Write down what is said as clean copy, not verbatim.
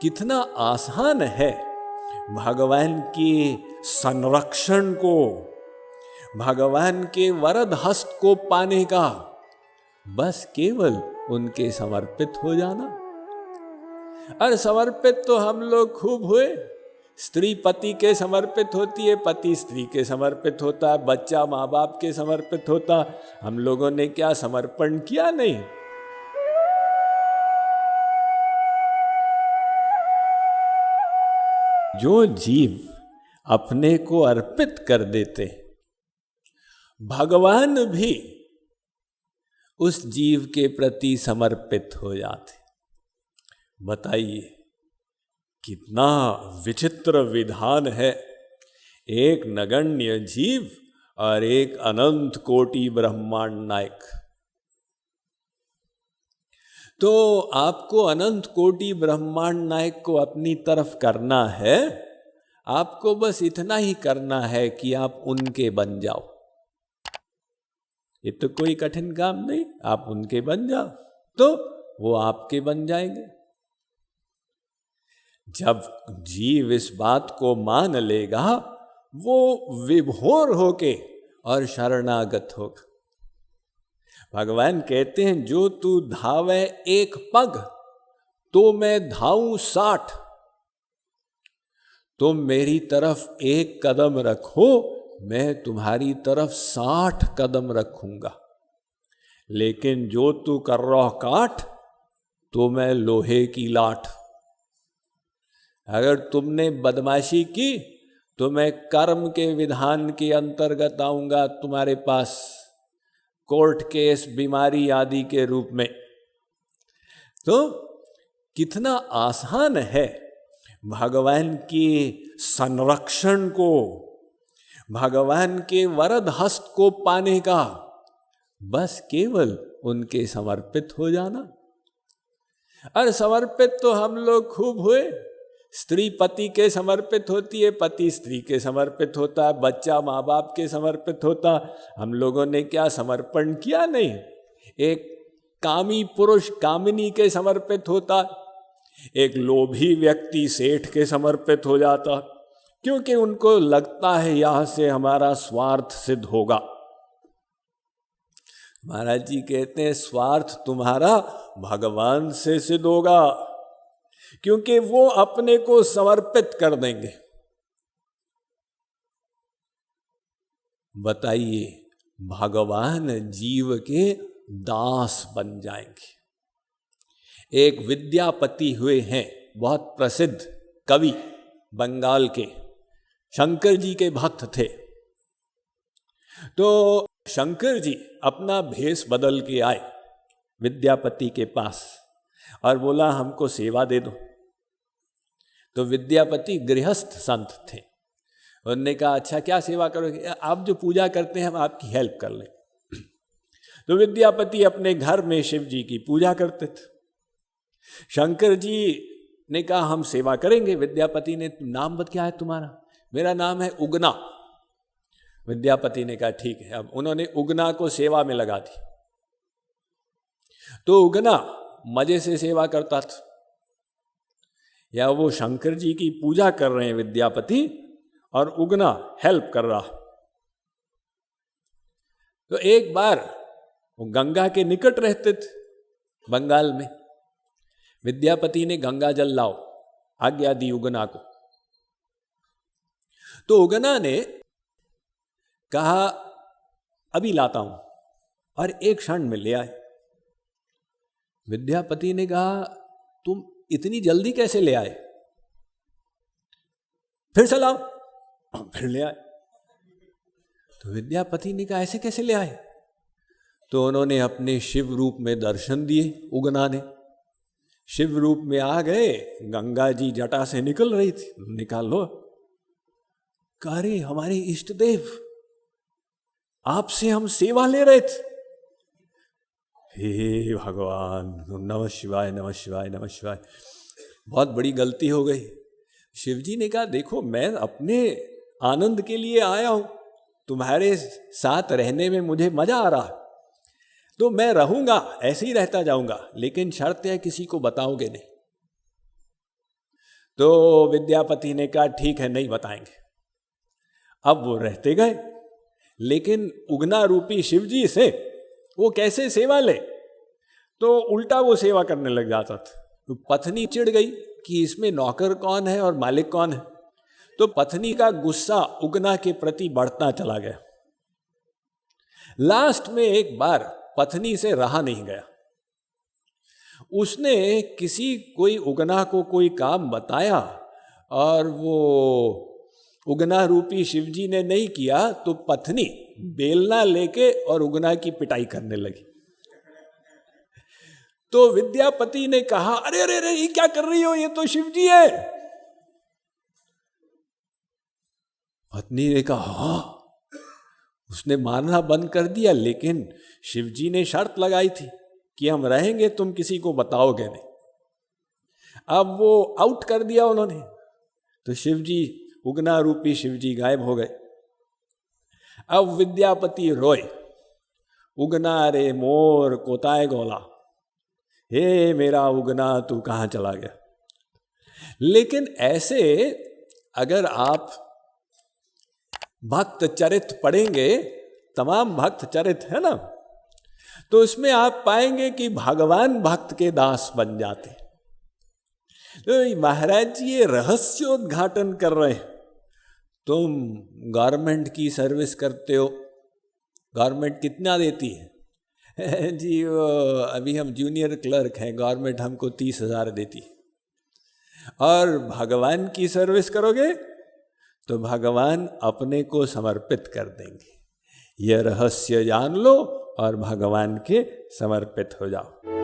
कितना आसान है भगवान के संरक्षण को, भगवान के वरद हस्त को पाने का, बस केवल उनके समर्पित हो जाना। और समर्पित तो हम लोग खूब हुए। स्त्री पति के समर्पित होती है, पति स्त्री के समर्पित होता है, बच्चा माँ बाप के समर्पित होता। हम लोगों ने क्या समर्पण किया? नहीं। जो जीव अपने को अर्पित कर देते, भगवान भी उस जीव के प्रति समर्पित हो जाते। बताइए कितना विचित्र विधान है। एक नगण्य जीव और एक अनंत कोटि ब्रह्मांड नायक। तो आपको अनंत कोटि ब्रह्मांड नायक को अपनी तरफ करना है। आपको बस इतना ही करना है कि आप उनके बन जाओ। ये तो कोई कठिन काम नहीं। आप उनके बन जाओ तो वो आपके बन जाएंगे। जब जीव इस बात को मान लेगा, वो विभोर होके और शरणागत होगा। भगवान कहते हैं, जो तू धावे एक पग तो मैं धाऊं 60। तुम मेरी तरफ एक कदम रखो, मैं तुम्हारी तरफ 60 कदम रखूंगा। लेकिन जो तू कर रहा काठ, तो मैं लोहे की लाठ। अगर तुमने बदमाशी की तो मैं कर्म के विधान के अंतर्गत आऊंगा तुम्हारे पास, कोर्ट केस, बीमारी आदि के रूप में। तो कितना आसान है भगवान के संरक्षण को, भगवान के वरद हस्त को पाने का, बस केवल उनके समर्पित हो जाना। और समर्पित तो हम लोग खूब हुए। स्त्री पति के समर्पित होती है, पति स्त्री के समर्पित होता है, बच्चा माँ बाप के समर्पित होता। हम लोगों ने क्या समर्पण किया? नहीं। एक कामी पुरुष कामिनी के समर्पित होता, एक लोभी व्यक्ति सेठ के समर्पित हो जाता, क्योंकि उनको लगता है यहां से हमारा स्वार्थ सिद्ध होगा। महाराज जी कहते हैं, स्वार्थ तुम्हारा भगवान से सिद्ध होगा, क्योंकि वो अपने को समर्पित कर देंगे। बताइए, भगवान जीव के दास बन जाएंगे। एक विद्यापति हुए हैं, बहुत प्रसिद्ध कवि, बंगाल के, शंकर जी के भक्त थे। तो शंकर जी अपना भेष बदल के आए विद्यापति के पास और बोला, हमको सेवा दे दो। तो विद्यापति गृहस्थ संत थे। उन्होंने कहा, अच्छा क्या सेवा करोगे? आप जो पूजा करते हैं हम आपकी हेल्प कर लें। तो विद्यापति अपने घर में शिव जी की पूजा करते थे। शंकर जी ने कहा, हम सेवा करेंगे। विद्यापति ने, नाम क्या है तुम्हारा? मेरा नाम है उगना। विद्यापति ने कहा, ठीक है। अब उन्होंने उगना को सेवा में लगा दी। तो उगना मजे से सेवा करता था। या वो शंकर जी की पूजा कर रहे हैं विद्यापति, और उगना हेल्प कर रहा। तो एक बार वो गंगा के निकट रहते थे बंगाल में। विद्यापति ने गंगा जल लाओ आज्ञा दी उगना को। तो उगना ने कहा, अभी लाता हूं, और एक क्षण में ले आए। विद्यापति ने कहा, तुम इतनी जल्दी कैसे ले आए? फिर से लाओ। फिर ले आए। तो विद्यापति ने कहा, ऐसे कैसे ले आए? तो उन्होंने अपने शिव रूप में दर्शन दिए। उगना ने शिव रूप में आ गए। गंगा जी जटा से निकल रही थी, निकाल लो। कह रहे, हमारे इष्ट देव, आपसे हम सेवा ले रहे थे। हे भगवान, नमः शिवाय, नमः शिवाय, नमः शिवाय। बहुत बड़ी गलती हो गई। शिवजी ने कहा, देखो मैं अपने आनंद के लिए आया हूं, तुम्हारे साथ रहने में मुझे मजा आ रहा, तो मैं रहूंगा, ऐसे ही रहता जाऊंगा, लेकिन शर्त है किसी को बताओगे नहीं। तो विद्यापति ने कहा ठीक है, नहीं बताएंगे। अब वो रहते गए, लेकिन उगना रूपी शिवजी से वो कैसे सेवा ले, तो उल्टा वो सेवा करने लग जाता था। तो पत्नी चिढ़ गई कि इसमें नौकर कौन है और मालिक कौन है। तो पत्नी का गुस्सा उगना के प्रति बढ़ता चला गया। लास्ट में एक बार पत्नी से रहा नहीं गया, उसने कोई उगना को कोई काम बताया और वो उगना रूपी शिवजी ने नहीं किया, तो पत्नी बेलना लेके और उगना की पिटाई करने लगी। तो विद्यापति ने कहा, अरे अरे अरे ये क्या कर रही हो, ये तो शिवजी है। पत्नी ने कहा हाँ। उसने मारना बंद कर दिया, लेकिन शिवजी ने शर्त लगाई थी कि हम रहेंगे, तुम किसी को बताओगे नहीं। अब वो आउट कर दिया उन्होंने, तो शिवजी, उगना रूपी शिवजी गायब हो गए। अब विद्यापति रोए, उगना रे मोर कोताय गोला, हे मेरा उगना तू कहाँ चला गया। लेकिन ऐसे अगर आप भक्त चरित पढ़ेंगे, तमाम भक्त चरित है ना, तो इसमें आप पाएंगे कि भगवान भक्त के दास बन जाते। तो महाराज जी ये रहस्योद्घाटन कर रहे हैं। तुम गवर्नमेंट की सर्विस करते हो, गवर्नमेंट कितना देती है जी, वो अभी हम जूनियर क्लर्क हैं, गवर्नमेंट हमको 30,000 देती है। और भगवान की सर्विस करोगे तो भगवान अपने को समर्पित कर देंगे। यह रहस्य जान लो और भगवान के समर्पित हो जाओ।